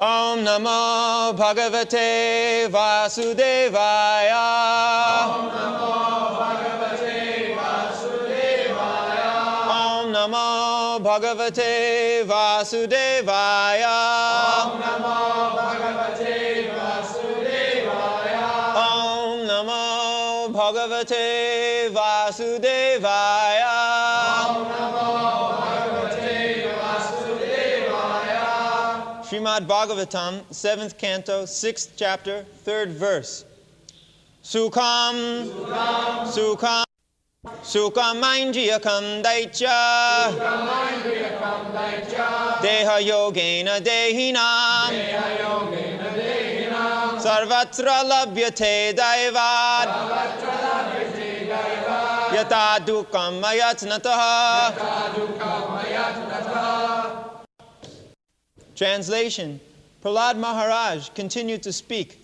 Om Namo Bhagavate Vasudevaya. Om Namo Bhagavate Vasudevaya. Om Namo Bhagavate Vasudevaya. Om Namo Bhagavate Vasudevaya. Om Namo Bhagavate Vasudevaya. Om Namo Bhagavate Vasudevaya. Srimad Bhagavatam, 7th canto, 6th chapter, 3rd verse. Sukham, Sukham, Sukham Indriyakam Daicha, Deha Yogena Dehinam, Sarvatra Labhyate Daivat, Yata Dukam Ayatnataha. Translation. Prahlad Maharaj continued to speak.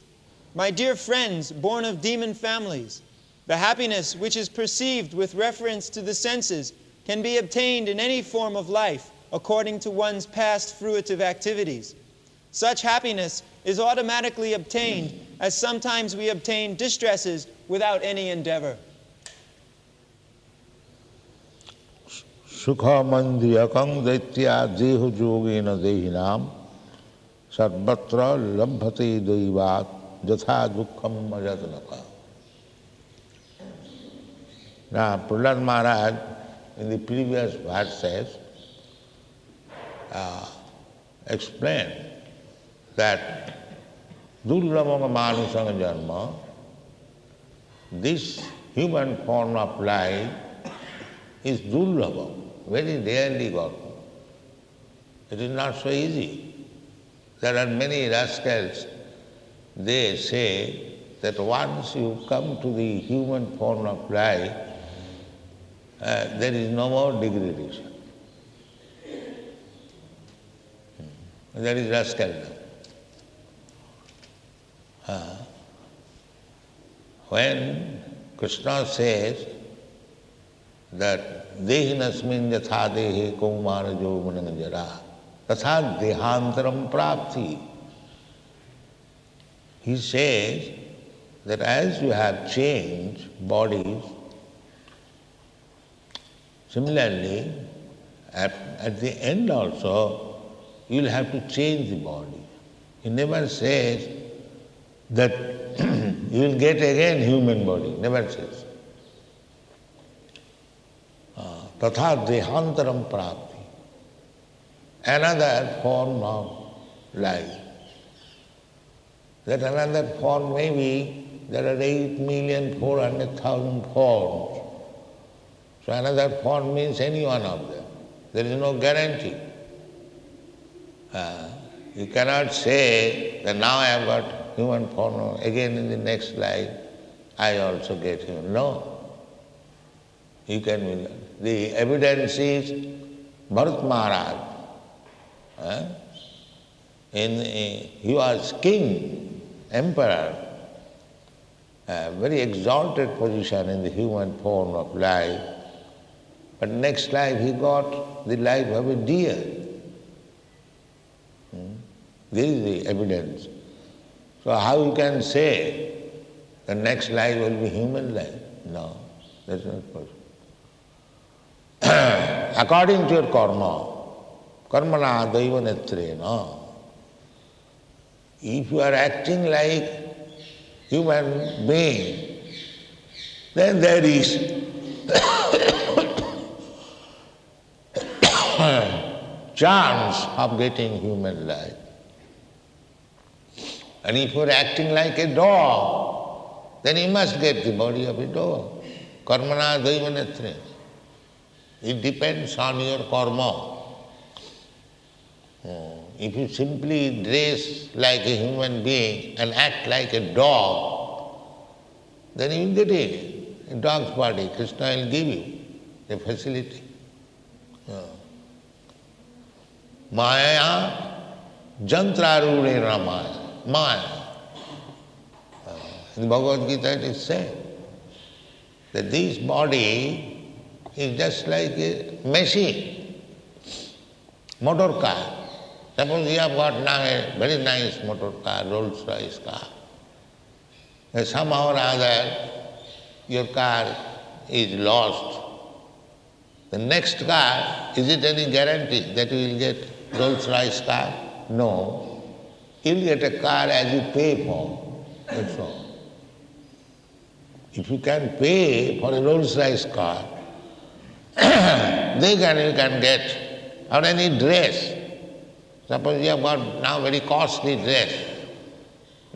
My dear friends, born of demon families, the happiness which is perceived with reference to the senses can be obtained in any form of life according to one's past fruitive activities. Such happiness is automatically obtained, as sometimes we obtain distresses without any endeavor. Sukhamandriyakam daitya dehu yogena dehinam sarvatra labhate daivat jatha dukkham ayatnaka. Now, Prahlad Maharaj in the previous verses explained that Durlabha Manusanga Janma, this human form of life is Durlabha, very rarely gotten. It is not so easy. There are many rascals, they say that once you come to the human form of life, there is no more degradation. That is rascaldom. When Krishna says that dehinasmin yatha dehe kaumara jovana jara tatha dehantaram prapti, he says that as you have changed bodies, similarly, at the end also, you will have to change the body. He never says that you will get again human body, never says. Tatha dehantaram prapti, another form of life. That another form may be, there are 8,400,000 forms. So another form means any one of them. There is no guarantee. You cannot say that now I have got human form, again in the next life I also get human. No. You can, the evidence is Bharat Maharaj. He was king, emperor, a very exalted position in the human form of life. But next life he got the life of a deer. This is the evidence. So how you can say the next life will be human life? No, that's not possible. According to your karma, karmana daiva netrena, if you are acting like human being, then there is chance of getting human life. And if you are acting like a dog, then you must get the body of a dog. Karmana daiva netrena. It depends on your karma. If you simply dress like a human being and act like a dog, then you will get a dog's body. Krishna will give you a facility. Maya jantrarudena maya. Maya. In Bhagavad Gita it is said that this body is just like a machine, motor car. Suppose you have got now a very nice motor car, Rolls-Royce car. And somehow or other your car is lost. The next car, is it any guarantee that you will get Rolls-Royce car? No. You will get a car as you pay for. That's all. If you can pay for a Rolls-Royce car, then you can get, or any dress. Suppose you have got now very costly dress.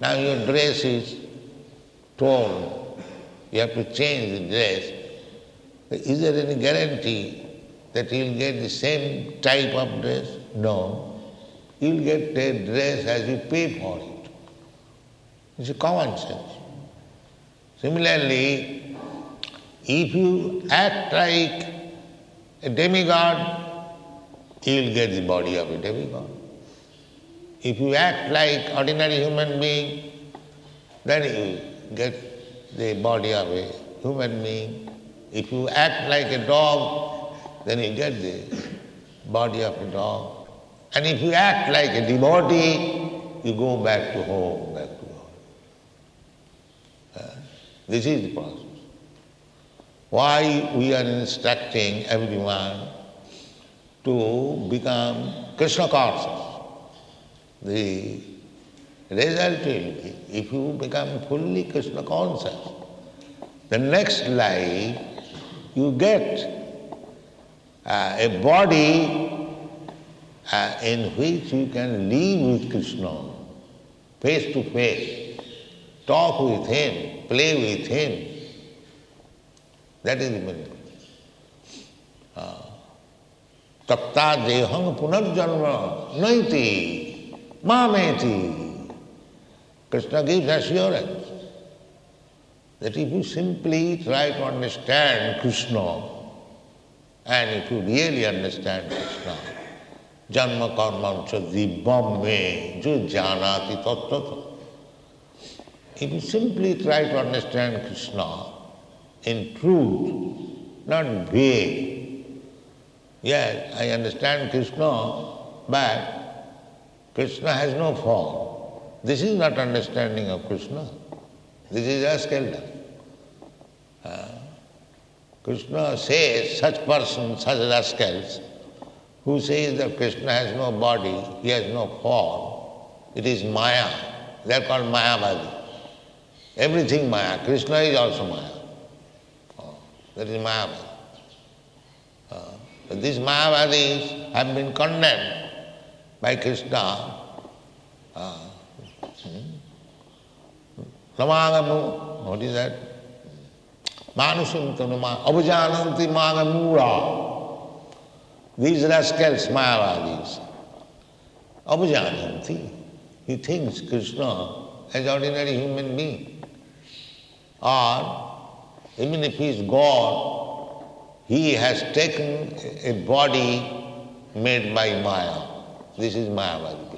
Now your dress is torn. You have to change the dress. Is there any guarantee that you will get the same type of dress? No. You will get a dress as you pay for it. It's a common sense. Similarly, if you act like a demigod, you will get the body of a demigod. If you act like ordinary human being, then you get the body of a human being. If you act like a dog, then you get the body of a dog. And if you act like a devotee, you go back to home, back to God. This is the process. Why we are instructing everyone to become Krishna conscious. The result will be, if you become fully Krishna conscious, the next life you get a body in which you can live with Krishna, face to face, talk with him, play with him. That is the meaning. Tapta deham punarjanma naiti mameti. Krishna gives assurance that if you simply try to understand Krishna, and if you really understand Krishna, janma karmancha dibbam me jo janati tattva. If you simply try to understand Krishna in truth, not vague. Yes, I understand Krishna, but Krishna has no form. This is not understanding of Krishna. This is rascaldom. Krishna says such persons, such rascals, who says that Krishna has no body, he has no form, it is Maya. They are called Mayavadi. Everything Maya. Krishna is also Maya. That is Mayavadi. But these Mayavadis have been condemned by Krishna. Namagamu, what is that? Manusim tanuma, abhujananti magamura. These rascals, Mayavadis, abhujananti. He thinks Krishna as ordinary human being. Or even if he is God, he has taken a body made by Maya. This is Mayavadi,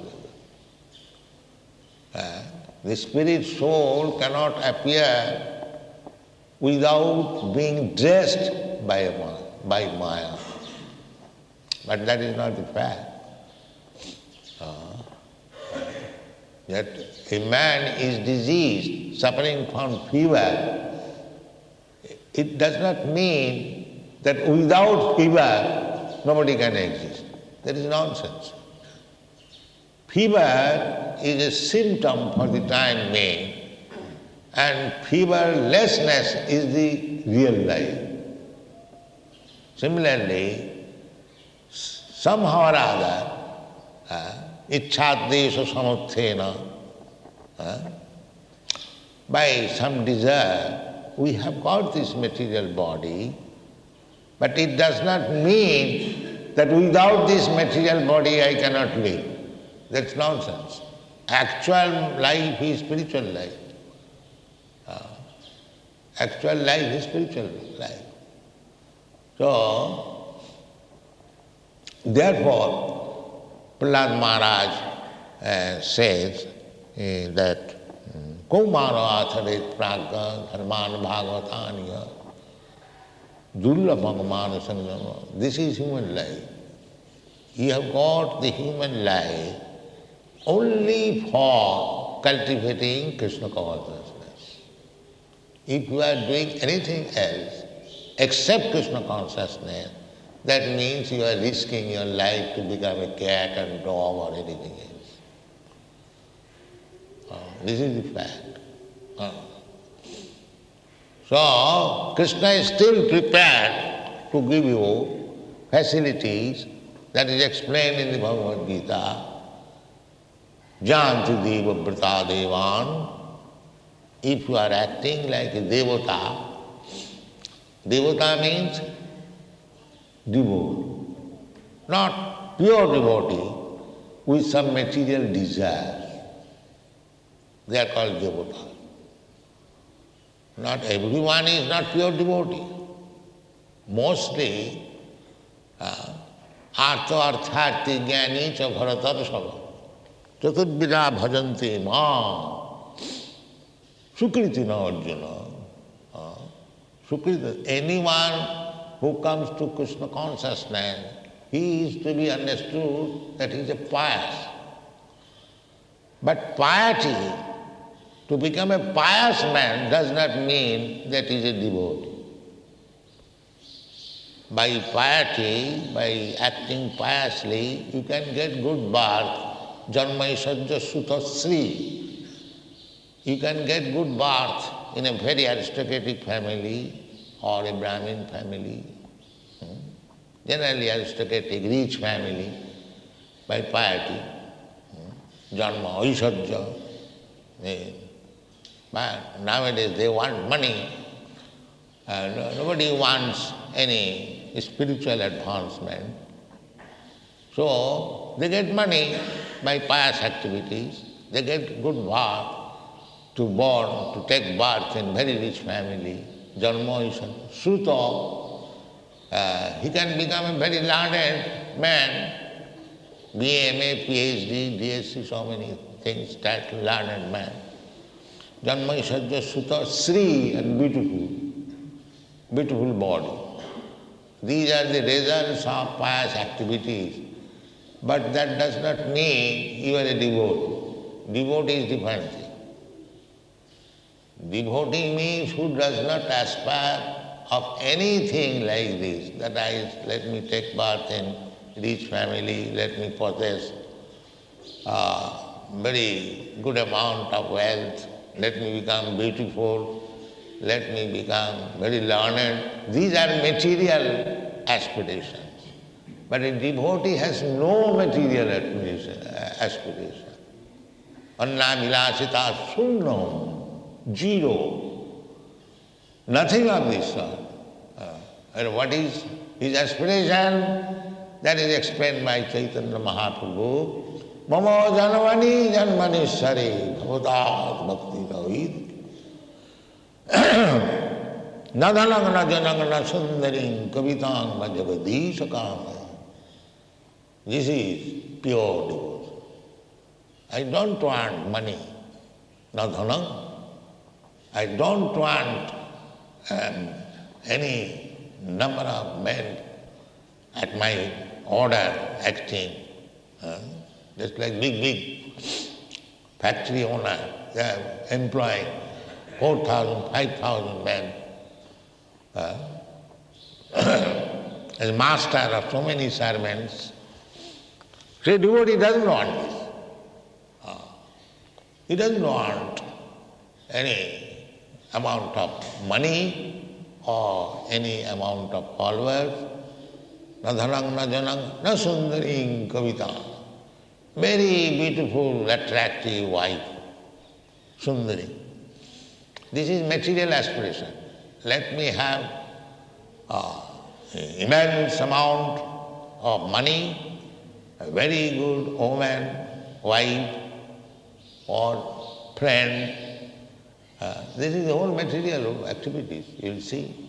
beloved. The spirit soul cannot appear without being dressed by Maya. But that is not the fact. That a man is diseased, suffering from fever, it does not mean that without fever nobody can exist. That is nonsense. Fever is a symptom for the time being, and feverlessness is the real life. Similarly, somehow or other, ichchadesha samuthena, by some desire, we have got this material body, but it does not mean that without this material body I cannot live. That's nonsense. Actual life is spiritual life. Actual life is spiritual life. So, therefore, Prahlad Maharaj says that Kaumara atharet pragga dharman bhagavataniya dullabham manasam. This is human life. You have got the human life only for cultivating Krishna consciousness. If you are doing anything else except Krishna consciousness, that means you are risking your life to become a cat and dog or anything else. This is the fact. So, Krishna is still prepared to give you facilities that is explained in the Bhagavad Gita. Janti deva vrta devan. If you are acting like a devata, devata means devotee, not pure devotee with some material desires. They are called devata. Not everyone is not pure devotee. Mostly, artha artharti jnani cha bharatar sava chaturvida bhajanti ma sukriti na arjuna. Sukriti, anyone who comes to Krishna consciousness, he is to be understood that he is a pious. But piety, to become a pious man does not mean that he is a devotee. By piety, by acting piously, you can get good birth, janma sajja sutta sri. You can get good birth in a very aristocratic family or a Brahmin family, generally aristocratic, rich family, by piety. Janma, aishajya. But nowadays they want money. Nobody wants any spiritual advancement. So they get money by pious activities. They get good birth to take birth in very rich family. Janma Sruta. He can become a very learned man. BA, MA, PhD, DSc, so many things, that learned man. Janma Sajja Sutta, Sri, and beautiful body. These are the results of pious activities. But that does not mean you are a devotee. Devotee is different thing. Devotee means who does not aspire of anything like this, that let me take birth in rich family, let me possess very good amount of wealth, let me become beautiful, let me become very learned. These are material aspirations. But a devotee has no material aspiration. Anna vilasita sunnam, zero. Nothing of this sort. And what is his aspiration? That is explained by Chaitanya Mahaprabhu. Mama janavani janmani sare bhavadat bhakti ravid. Nadanang najanang nasundaring kavitang majavadi sakam. This is pure devotion. I don't want money, nadhanang. I don't want any number of men at my order acting. Just like big factory owner, they are employing 4,000, 5,000 men. As master of so many servants. So devotee doesn't want this. He doesn't want any amount of money or any amount of followers. Na dhanang, na janang, na sundaring kavita. Very beautiful, attractive wife, Sundari. This is material aspiration. Let me have immense amount of money, a very good woman, wife, or friend. This is the whole material activities, you will see.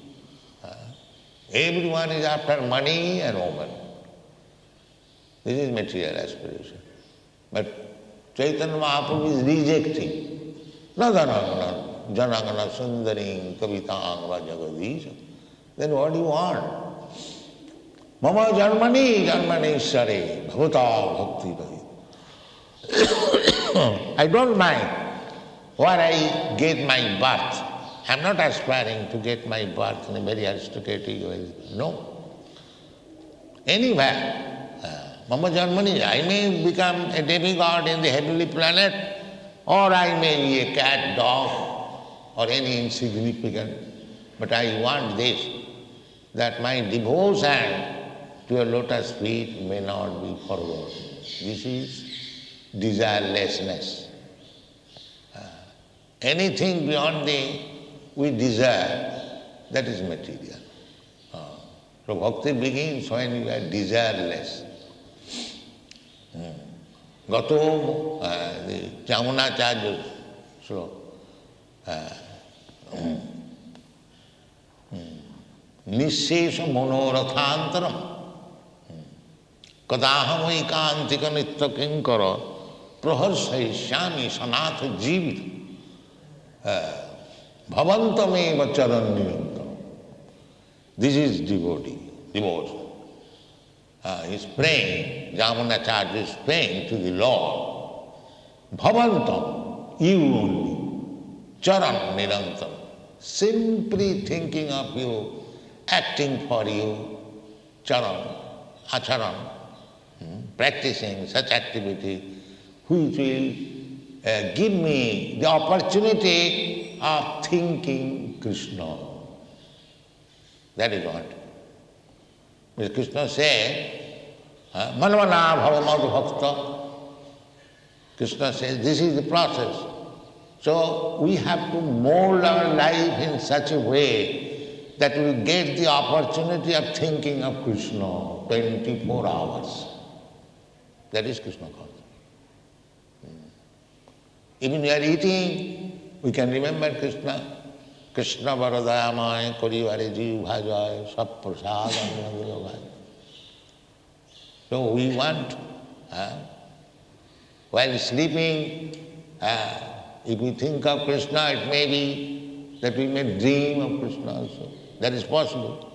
Everyone is after money and woman. This is material aspiration. But Chaitanya Mahaprabhu is rejecting. Nadanang janangana sundaring kavitang vajagadisha. Then what do you want? Mama Janmani Janmaneshware Bhavata Bhakti Bhavi. I don't mind where I get my birth. I'm not aspiring to get my birth in a very aristocratic way. No. Anywhere. Mama Janmani, I may become a demigod in the heavenly planet, or I may be a cat, dog, or any insignificant. But I want this, that my devotion to your lotus feet may not be forgotten. This is desirelessness. Anything beyond the we desire, that is material. So bhakti begins when you are desireless. Gato, the Chamunacharya sloka. Nishesha monorathantaram kadaham ekantika nitya kinkara praharsayishyami sanatha jivita bhavantameva charanniyantam. This is devotion. He's praying, Jamunacharya is praying to the Lord. Bhavantam, you only, charan nirantam, simply thinking of you, acting for you, charan, acharan, practicing such activity which will give me the opportunity of thinking Krishna. That is what. Krishna said, Manvana bhavamad bhakta. Krishna says, this is the process. So we have to mold our life in such a way that we get the opportunity of thinking of Krishna 24 hours. That is Krishna consciousness. Even we are eating, we can remember Krishna. Krishna varadayamaya korivare jiv bhajaya sab prasadam. So we want, while sleeping, if we think of Krishna, it may be that we may dream of Krishna also. That is possible.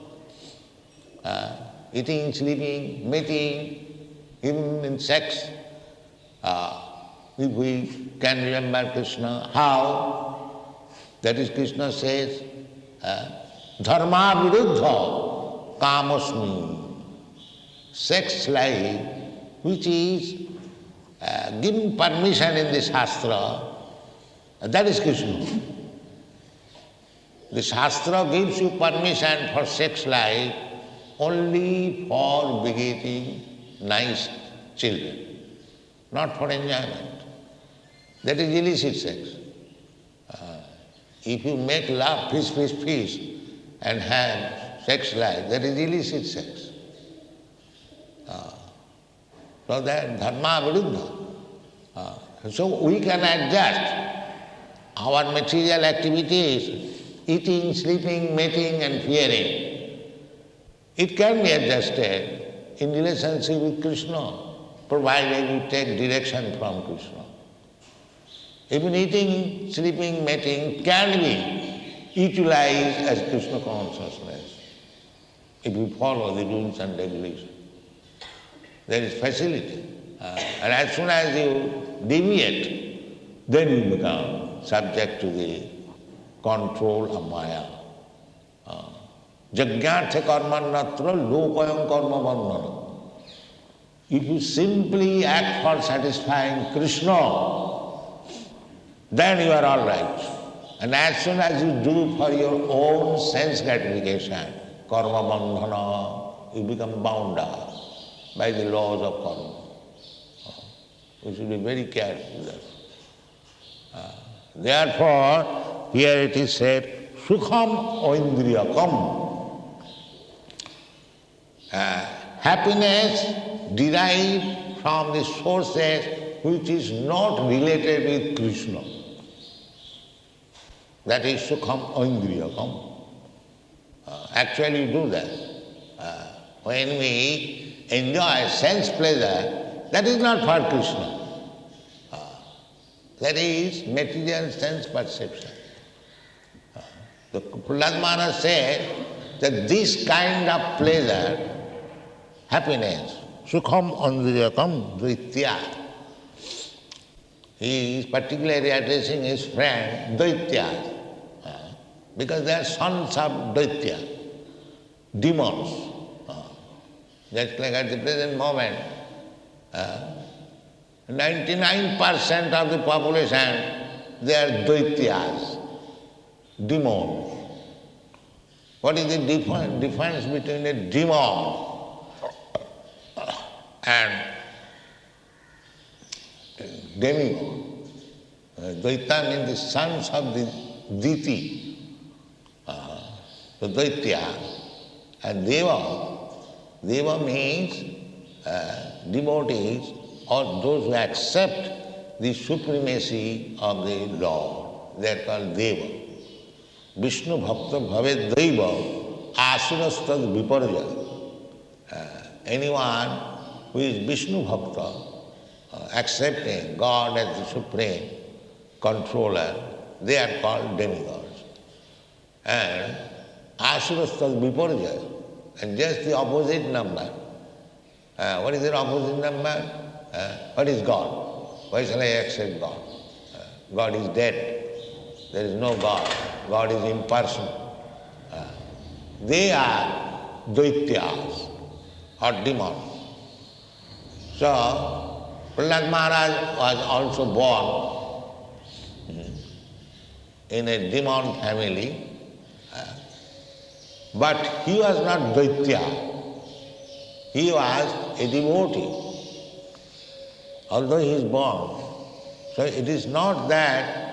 Eating, sleeping, mating, even in sex, if we can remember Krishna, how? That is, Krishna says, dharma viruddha kamasmi. Sex life, which is given permission in the Shastra, that is Krishna. The Shastra gives you permission for sex life only for begetting nice children, not for enjoyment. That is illicit sex. If you make love, feast, and have sex life, that is illicit sex. So that dharma viruddha. So we can adjust our material activities, eating, sleeping, mating and fearing. It can be adjusted in relationship with Krishna, provided you take direction from Krishna. Even eating, sleeping, mating can be utilized as Krishna consciousness if you follow the rules and regulations. There is facility. And as soon as you deviate, then you become subject to the control of Maya. Jagyartha karmanatra lokayam karma bandhana. If you simply act for satisfying Krishna, then you are all right. And as soon as you do for your own sense gratification, karma bandhana, you become bound up by the laws of karma. We should be very careful with that. Therefore, here it is said, sukham oindriyakam. Happiness derived from the sources which is not related with Krishna. That is sukham oindriyakam. Actually you do that. When we enjoy sense pleasure, that is not for Krishna. That is material sense perception. The Prahlad Maharaj said that this kind of pleasure happiness. Sukham andriyakam dvaitya. He is particularly addressing his friend Daitya, because they are sons of Daitya, demons. Just like at the present moment, 99% of the population, they are Daityas, demons. What is the difference between a demon and demigod? Daitya means the sons of the Diti, the Daitya, and Deva. Deva means devotees or those who accept the supremacy of the Lord. They are called Deva. Vishnu Bhakta Bhaved Deva Asurastad Viparja. Anyone who is Vishnu Bhakta, accepting God as the supreme controller, they are called demigods. And Asurastad Viparja, and just the opposite number. What is the opposite number? What is God? Why shall I accept God? God is dead. There is no God. God is impersonal. They are Daityas or demons. So, Prahlad Maharaj was also born in a demon family, but he was not Daitya. He was a devotee. Although he is born, so it is not that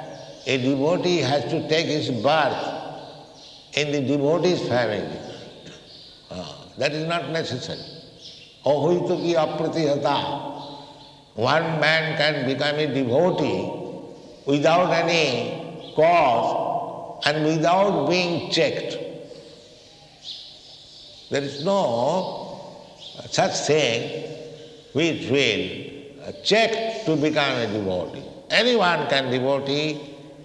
a devotee has to take his birth in the devotee's family. That is not necessary. Ahoito ki apratihata. One man can become a devotee without any cause and without being checked. There is no such thing which will check to become a devotee. Anyone can devotee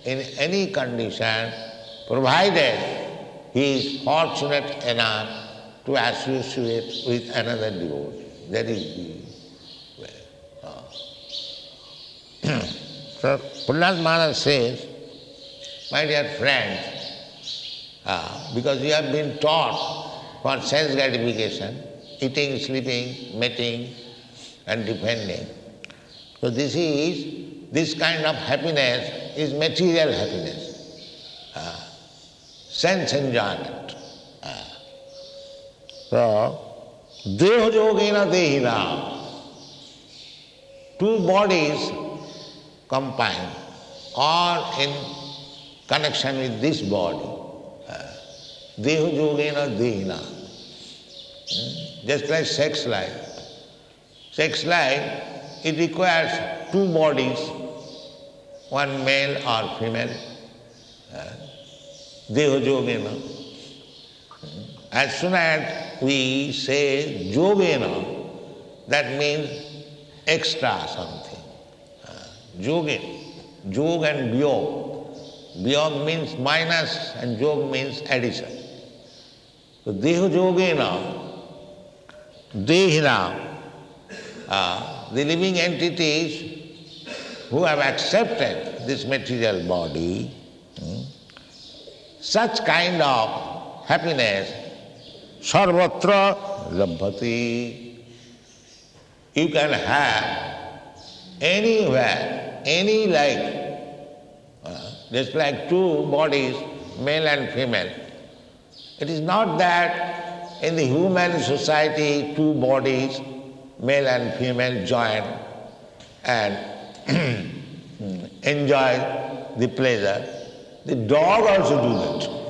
in any condition, provided he is fortunate enough to associate with another devotee. That is the way. So Prahlad Maharaj says, my dear friends, because you have been taught for sense gratification, eating, sleeping, mating and defending. So this kind of happiness is material happiness, sense enjoyment. So, deha yogena dehina, two bodies combined or in connection with this body. Deha yogena dehina. Just like sex life. Sex life, it requires two bodies, one male or female. Deha yogena. As soon as we say yogena, that means extra something. Yogin, yog and vyog. Vyog means minus and yog means addition. So deha yogena, dehina, the living entities who have accepted this material body, such kind of happiness, sarvatra labhati, you can have anywhere, any life, just like two bodies, male and female. It is not that in the human society two bodies, male and female, join and enjoy the pleasure. The dog also do that.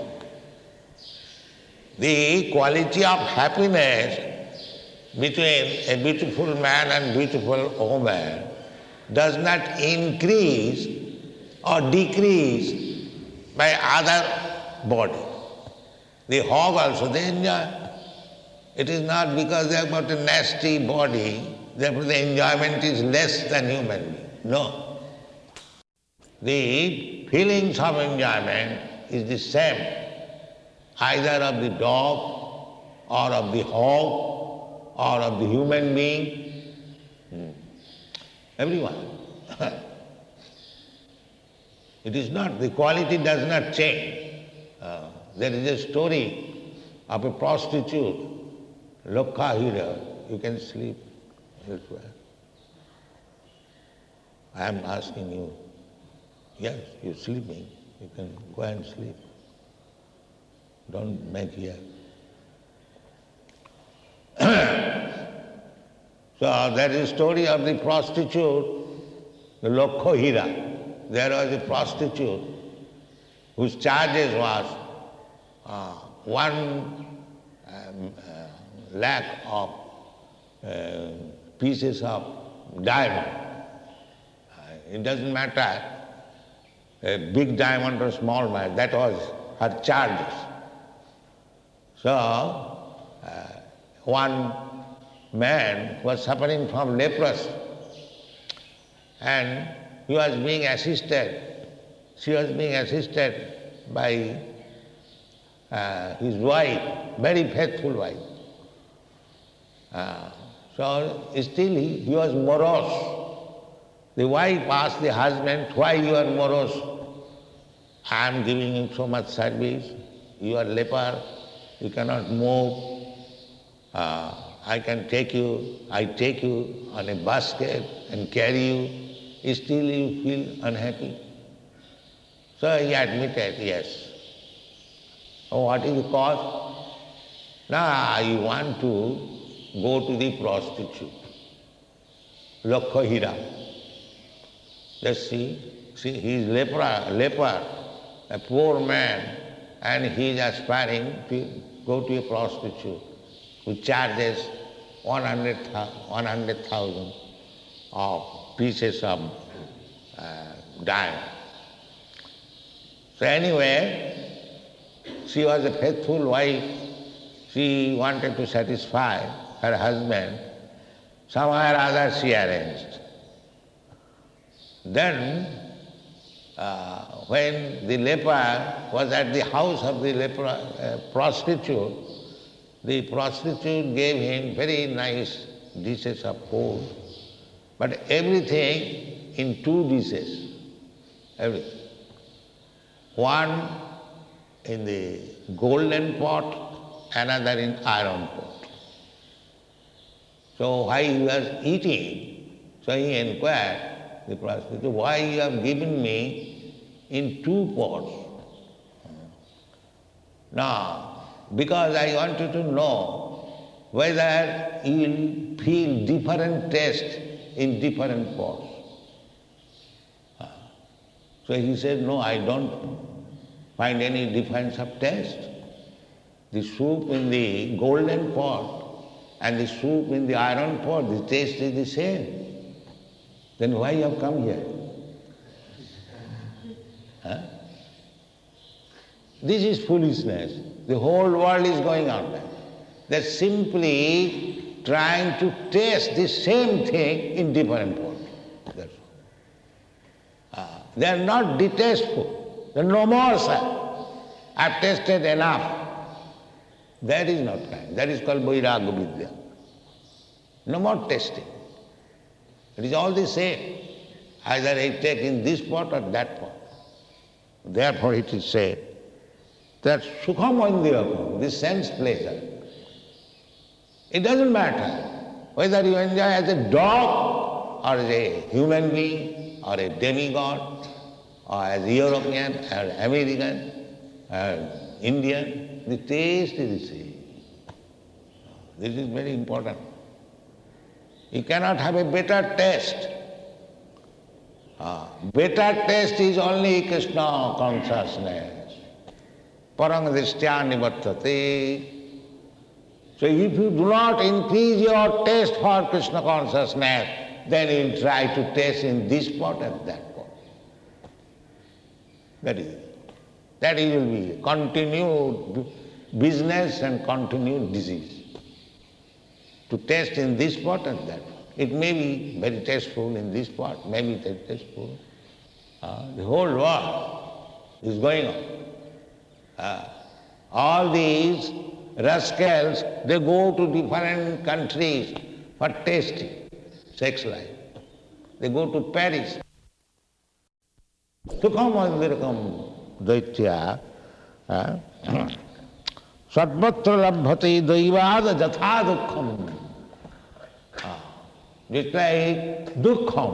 The quality of happiness between a beautiful man and beautiful woman does not increase or decrease by other body. The hog also they enjoy. It is not because they have got a nasty body, therefore the enjoyment is less than human being. No. The feelings of enjoyment is the same, either of the dog or of the hog or of the human being. Everyone. It is not, the quality does not change. There is a story of a prostitute, Lokhahira. You can sleep elsewhere. I am asking you, yes, you're sleeping, you can go and sleep. Don't make here. So there is a story of the prostitute, the Lokhahira. There was a prostitute whose charges was 1 lakh of pieces of diamond. It doesn't matter, a big diamond or small diamond, that was her charges. So, one man was suffering from leprosy and he was being assisted, she was being assisted by his wife, very faithful wife. So still he was morose. The wife asked the husband, why you are morose? I am giving you so much service, you are leper, you cannot move. I take you on a basket and carry you, still you feel unhappy. So he admitted, yes. Oh, what is the cause? Now I want to go to the prostitute, Lokhahira. Just see, he is leper, a poor man, and he is aspiring to go to a prostitute who charges 100,000 of pieces of diamond. So anyway, she was a faithful wife. She wanted to satisfy her husband. Somehow or other she arranged. Then, when the leper was at the house of the prostitute, the prostitute gave him very nice dishes of food, but everything in 2 dishes, everything. One in the golden pot, another in iron pot. So while he was eating, so he inquired the prostitute, why you have given me in 2 pots? Now, because I wanted to know whether you will feel different taste in different pots. So he said, no, I don't find any difference of taste. The soup in the golden pot and the soup in the iron pot, the taste is the same. Then why you have come here? This is foolishness. The whole world is going on there. They're simply trying to taste the same thing in different pots. That's all. They are not detestful. They are no more, sir. I've tasted enough. That is not kind. That is called Vairagya Vidya. No more tasting. It is all the same. Either I take in this pot or that pot. Therefore it is said that Sukham Andiyakam, this sense pleasure, it doesn't matter whether you enjoy as a dog or as a human being or a demigod or as European or American or Indian, the taste is the same. This is very important. You cannot have a better taste. Better taste is only Krishna consciousness. Parang drishtya nivartate. So if you do not increase your taste for Krishna consciousness, then you will try to taste in this pot and that pot. That is it. That will be continued business and continued disease. To taste in this pot and that pot. It may be very tasteful in this pot, maybe very tasteful. The whole world is going on. All these rascals, they go to different countries for tasting sex life. They go to Paris. Sukham andirakam daitya sarvatra labhate daivada jatha dukkham. Just like dukkham.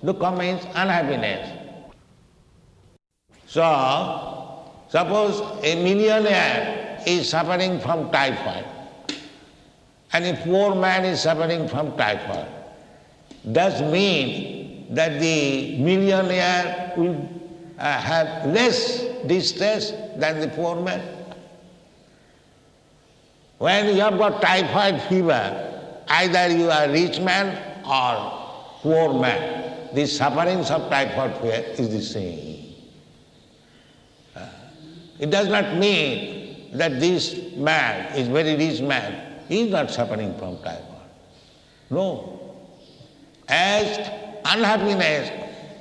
Dukkham means unhappiness. So, suppose a millionaire is suffering from typhoid and a poor man is suffering from typhoid. Does mean that the millionaire will have less distress than the poor man? When you have got typhoid fever, either you are rich man or poor man, the sufferings of typhoid fever is the same. It does not mean that this man is very rich man, he is not suffering from typhoid. No. As unhappiness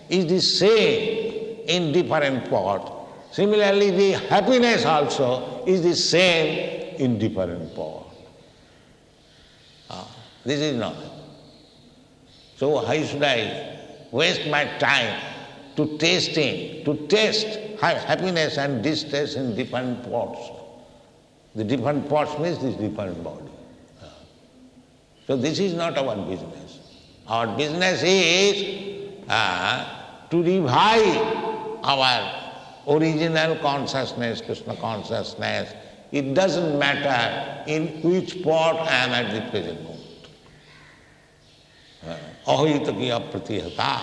is the same in different parts, similarly the happiness also is the same in different parts. This is not. So why should I waste my time to test happiness and distress in different parts? The different parts means this different body. So this is not our business. Our business is to revive our original consciousness, Krishna consciousness. It doesn't matter in which part I am at the present moment. Ahitaki apratihata.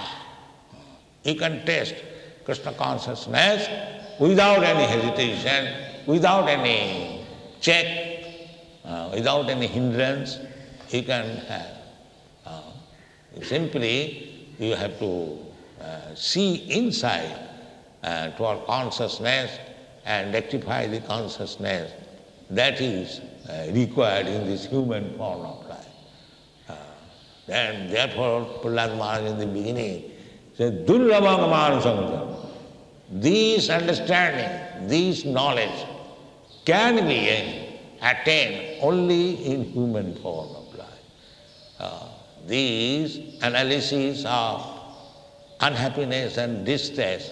You can test Krishna consciousness without any hesitation, without any check, without any hindrance. You can have. Simply, you have to see inside to our consciousness and rectify the consciousness that is required in this human form of life. And therefore, Prahlad Maharaj in the beginning said, Durlabhang Manasangam. This understanding, this knowledge can be attained only in human form of life. These analyses of unhappiness and distress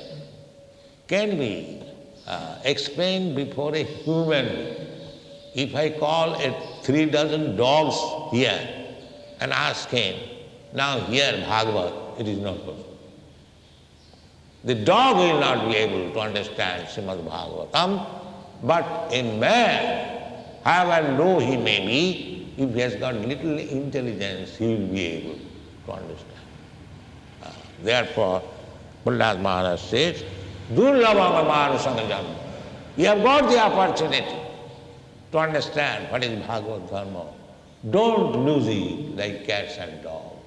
can be explained before a human being. If I call 3 dozen dogs here and ask him, now hear Bhagavad, it is not possible. The dog will not be able to understand Srimad Bhagavatam, but a man, however low he may be, if he has got little intelligence, he will be able to understand. Therefore, Prahlad Maharaj says, Durlabham Manasangam. You have got the opportunity to understand what is Bhagavad Dharma. Don't lose it like cats and dogs.